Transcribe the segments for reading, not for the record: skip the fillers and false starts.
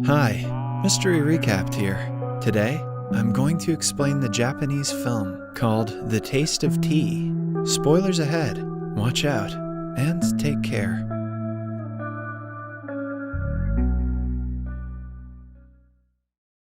Hi, Mystery Recapped here. Today, I'm going to explain the Japanese film called The Taste of Tea. Spoilers ahead, watch out, and take care.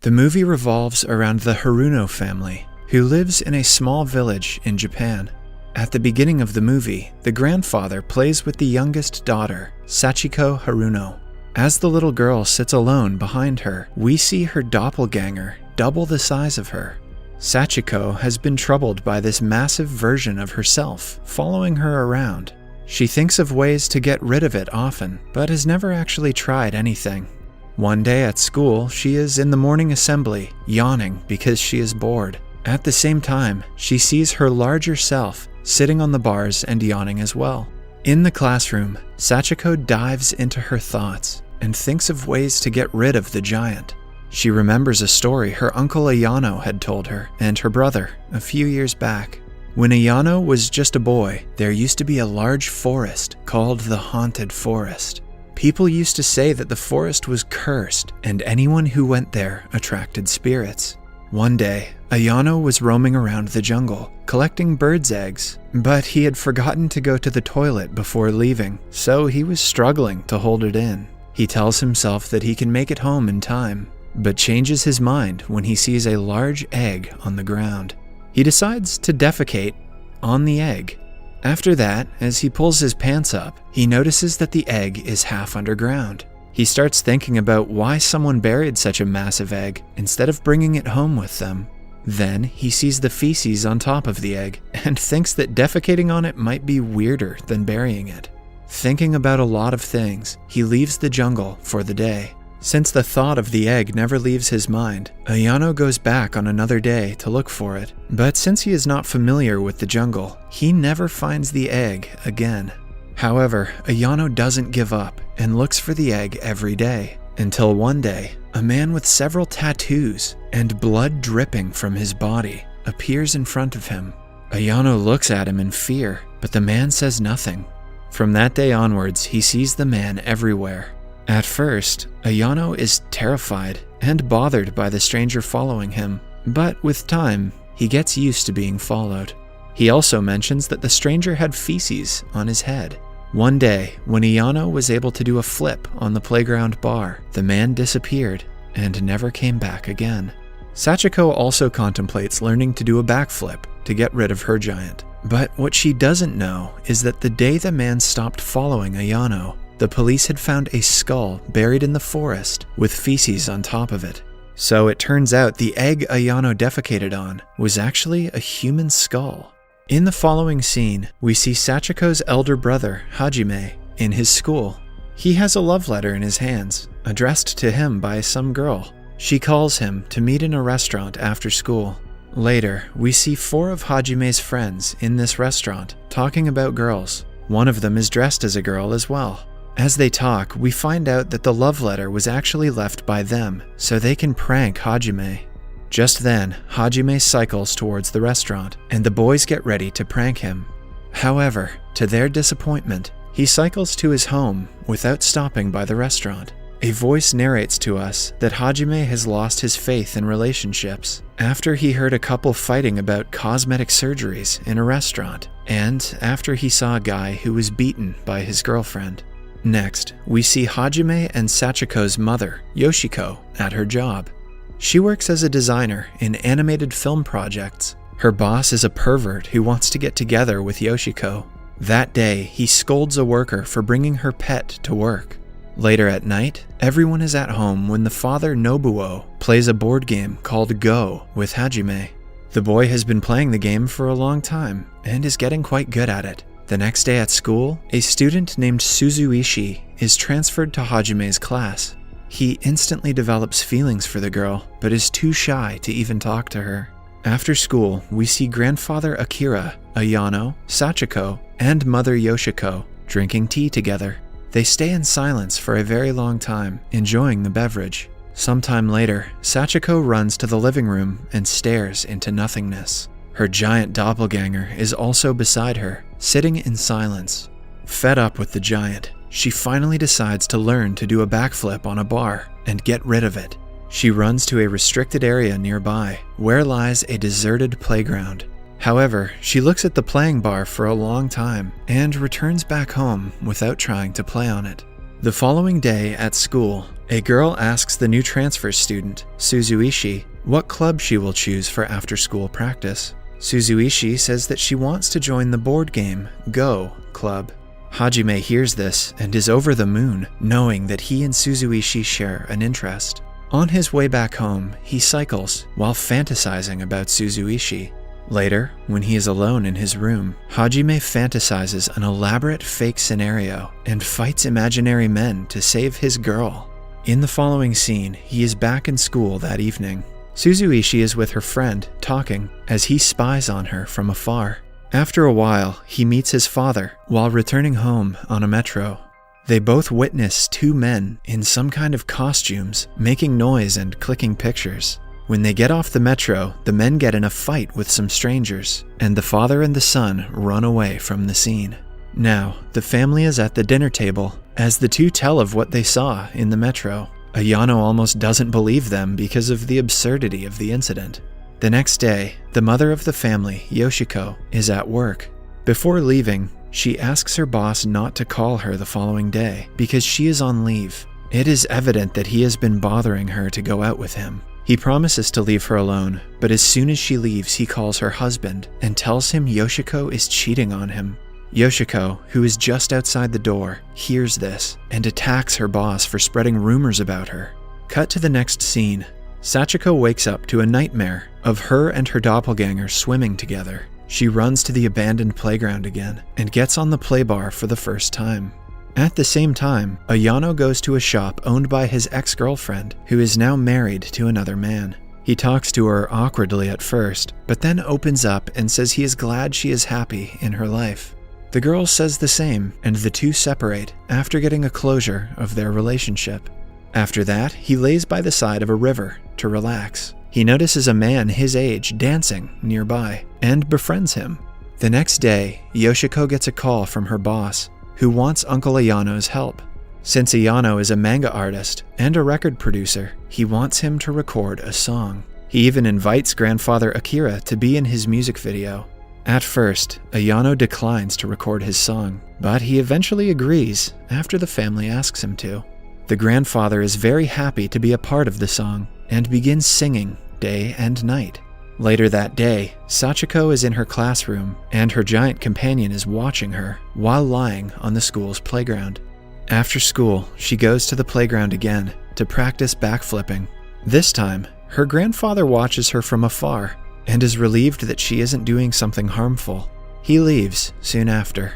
The movie revolves around the Haruno family, who lives in a small village in Japan. At the beginning of the movie, the grandfather plays with the youngest daughter, Sachiko Haruno. As the little girl sits alone behind her, we see her doppelganger, double the size of her. Sachiko has been troubled by this massive version of herself, following her around. She thinks of ways to get rid of it often, but has never actually tried anything. One day at school, she is in the morning assembly, yawning because she is bored. At the same time, she sees her larger self sitting on the bars and yawning as well. In the classroom, Sachiko dives into her thoughts and thinks of ways to get rid of the giant. She remembers a story her uncle Ayano had told her and her brother a few years back. When Ayano was just a boy, there used to be a large forest called the Haunted Forest. People used to say that the forest was cursed and anyone who went there attracted spirits. One day, Ayano was roaming around the jungle, collecting birds' eggs, but he had forgotten to go to the toilet before leaving, so he was struggling to hold it in. He tells himself that he can make it home in time, but changes his mind when he sees a large egg on the ground. He decides to defecate on the egg. After that, as he pulls his pants up, he notices that the egg is half underground. He starts thinking about why someone buried such a massive egg instead of bringing it home with them. Then he sees the feces on top of the egg and thinks that defecating on it might be weirder than burying it. Thinking about a lot of things, he leaves the jungle for the day. Since the thought of the egg never leaves his mind, Ayano goes back on another day to look for it. But since he is not familiar with the jungle, he never finds the egg again. However, Ayano doesn't give up and looks for the egg every day, until one day, a man with several tattoos and blood dripping from his body appears in front of him. Ayano looks at him in fear, but the man says nothing. From that day onwards, he sees the man everywhere. At first, Ayano is terrified and bothered by the stranger following him, but with time, he gets used to being followed. He also mentions that the stranger had feces on his head. One day, when Ayano was able to do a flip on the playground bar, the man disappeared and never came back again. Sachiko also contemplates learning to do a backflip to get rid of her giant. But what she doesn't know is that the day the man stopped following Ayano, the police had found a skull buried in the forest with feces on top of it. So it turns out the egg Ayano defecated on was actually a human skull. In the following scene, we see Sachiko's elder brother, Hajime, in his school. He has a love letter in his hands, addressed to him by some girl. She calls him to meet in a restaurant after school. Later, we see 4 of Hajime's friends in this restaurant talking about girls. One of them is dressed as a girl as well. As they talk, we find out that the love letter was actually left by them so they can prank Hajime. Just then, Hajime cycles towards the restaurant, and the boys get ready to prank him. However, to their disappointment, he cycles to his home without stopping by the restaurant. A voice narrates to us that Hajime has lost his faith in relationships after he heard a couple fighting about cosmetic surgeries in a restaurant, and after he saw a guy who was beaten by his girlfriend. Next, we see Hajime and Sachiko's mother, Yoshiko, at her job. She works as a designer in animated film projects. Her boss is a pervert who wants to get together with Yoshiko. That day, he scolds a worker for bringing her pet to work. Later at night, everyone is at home when the father Nobuo plays a board game called Go with Hajime. The boy has been playing the game for a long time and is getting quite good at it. The next day at school, a student named Suzuishi is transferred to Hajime's class. He instantly develops feelings for the girl, but is too shy to even talk to her. After school, we see grandfather Akira, Ayano, Sachiko, and mother Yoshiko drinking tea together. They stay in silence for a very long time, enjoying the beverage. Sometime later, Sachiko runs to the living room and stares into nothingness. Her giant doppelganger is also beside her, sitting in silence. Fed up with the giant, she finally decides to learn to do a backflip on a bar and get rid of it. She runs to a restricted area nearby, where lies a deserted playground. However, she looks at the playing bar for a long time and returns back home without trying to play on it. The following day at school, a girl asks the new transfer student, Suzuishi, what club she will choose for after-school practice. Suzuishi says that she wants to join the board game Go club. Hajime hears this and is over the moon, knowing that he and Suzuishi share an interest. On his way back home, he cycles while fantasizing about Suzuishi. Later, when he is alone in his room, Hajime fantasizes an elaborate fake scenario and fights imaginary men to save his girl. In the following scene, he is back in school that evening. Suzuishi is with her friend, talking, as he spies on her from afar. After a while, he meets his father while returning home on a metro. They both witness two men in some kind of costumes making noise and clicking pictures. When they get off the metro, the men get in a fight with some strangers, and the father and the son run away from the scene. Now, the family is at the dinner table as the two tell of what they saw in the metro. Ayano almost doesn't believe them because of the absurdity of the incident. The next day, the mother of the family, Yoshiko, is at work. Before leaving, she asks her boss not to call her the following day because she is on leave. It is evident that he has been bothering her to go out with him. He promises to leave her alone, but as soon as she leaves, he calls her husband and tells him Yoshiko is cheating on him. Yoshiko, who is just outside the door, hears this and attacks her boss for spreading rumors about her. Cut to the next scene. Sachiko wakes up to a nightmare of her and her doppelganger swimming together. She runs to the abandoned playground again and gets on the play bar for the first time. At the same time, Ayano goes to a shop owned by his ex-girlfriend, who is now married to another man. He talks to her awkwardly at first, but then opens up and says he is glad she is happy in her life. The girl says the same, and the two separate after getting a closure of their relationship. After that, he lays by the side of a river to relax. He notices a man his age dancing nearby and befriends him. The next day, Yoshiko gets a call from her boss, who wants Uncle Ayano's help. Since Ayano is a manga artist and a record producer, he wants him to record a song. He even invites grandfather Akira to be in his music video. At first, Ayano declines to record his song, but he eventually agrees after the family asks him to. The grandfather is very happy to be a part of the song and begins singing day and night. Later that day, Sachiko is in her classroom and her giant companion is watching her while lying on the school's playground. After school, she goes to the playground again to practice backflipping. This time, her grandfather watches her from afar and is relieved that she isn't doing something harmful. He leaves soon after.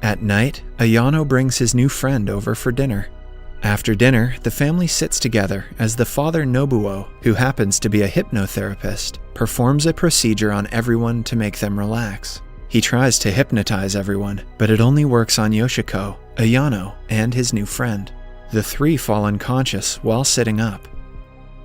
At night, Ayano brings his new friend over for dinner. After dinner, the family sits together as the father Nobuo, who happens to be a hypnotherapist, performs a procedure on everyone to make them relax. He tries to hypnotize everyone, but it only works on Yoshiko, Ayano, and his new friend. The three fall unconscious while sitting up.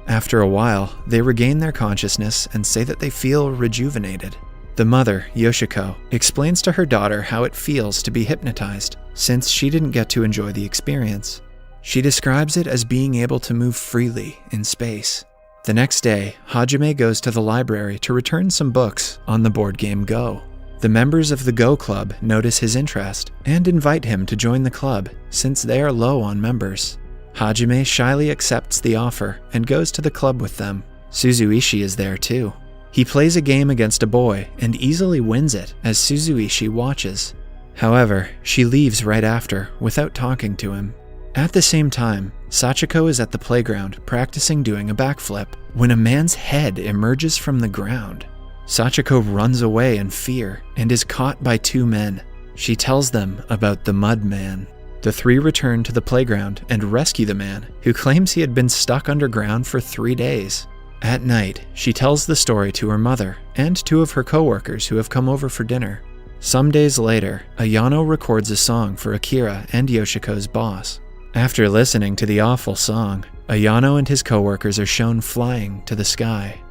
After a while, they regain their consciousness and say that they feel rejuvenated. The mother, Yoshiko, explains to her daughter how it feels to be hypnotized, since she didn't get to enjoy the experience. She describes it as being able to move freely in space. The next day, Hajime goes to the library to return some books on the board game Go. The members of the Go Club notice his interest and invite him to join the club since they are low on members. Hajime shyly accepts the offer and goes to the club with them. Suzuishi is there too. He plays a game against a boy and easily wins it as Suzuishi watches. However, she leaves right after without talking to him. At the same time, Sachiko is at the playground practicing doing a backflip when a man's head emerges from the ground. Sachiko runs away in fear and is caught by two men. She tells them about the Mud Man. The three return to the playground and rescue the man, who claims he had been stuck underground for 3 days. At night, she tells the story to her mother and two of her co-workers who have come over for dinner. Some days later, Ayano records a song for Akira and Yoshiko's boss. After listening to the awful song, Ayano and his co-workers are shown flying to the sky.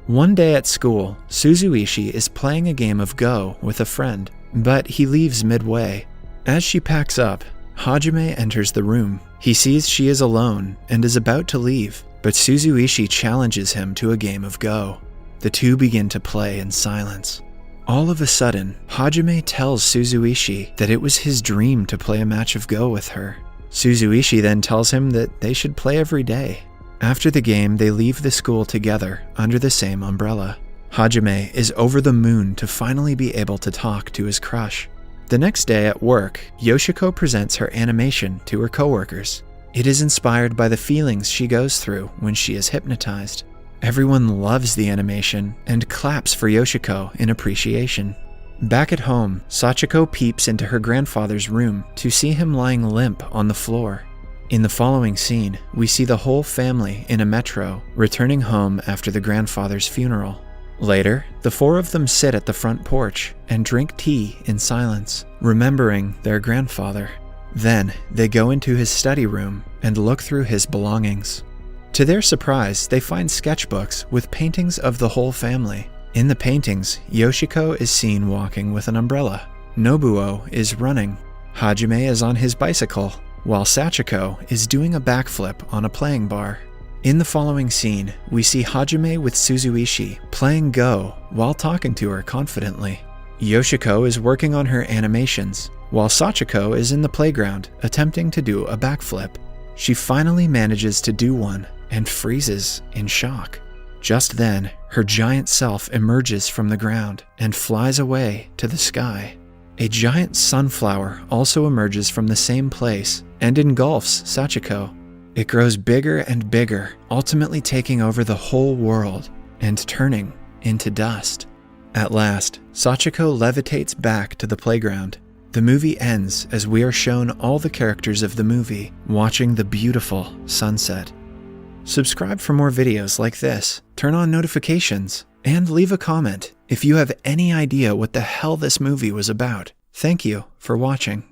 One day at school, Suzuishi is playing a game of Go with a friend, but he leaves midway. As she packs up, Hajime enters the room. He sees she is alone and is about to leave, but Suzuishi challenges him to a game of Go. The two begin to play in silence. All of a sudden, Hajime tells Suzuishi that it was his dream to play a match of Go with her. Suzuishi then tells him that they should play every day. After the game, they leave the school together under the same umbrella. Hajime is over the moon to finally be able to talk to his crush. The next day at work, Yoshiko presents her animation to her coworkers. It is inspired by the feelings she goes through when she is hypnotized. Everyone loves the animation and claps for Yoshiko in appreciation. Back at home, Sachiko peeps into her grandfather's room to see him lying limp on the floor. In the following scene, we see the whole family in a metro returning home after the grandfather's funeral. Later, the four of them sit at the front porch and drink tea in silence, remembering their grandfather. Then, they go into his study room and look through his belongings. To their surprise, they find sketchbooks with paintings of the whole family. In the paintings, Yoshiko is seen walking with an umbrella. Nobuo is running. Hajime is on his bicycle, while Sachiko is doing a backflip on a playing bar. In the following scene, we see Hajime with Suzuishi playing Go while talking to her confidently. Yoshiko is working on her animations, while Sachiko is in the playground attempting to do a backflip. She finally manages to do one and freezes in shock. Just then, her giant self emerges from the ground and flies away to the sky. A giant sunflower also emerges from the same place and engulfs Sachiko. It grows bigger and bigger, ultimately taking over the whole world and turning into dust. At last, Sachiko levitates back to the playground. The movie ends as we are shown all the characters of the movie watching the beautiful sunset. Subscribe for more videos like this, turn on notifications, and leave a comment if you have any idea what the hell this movie was about. Thank you for watching.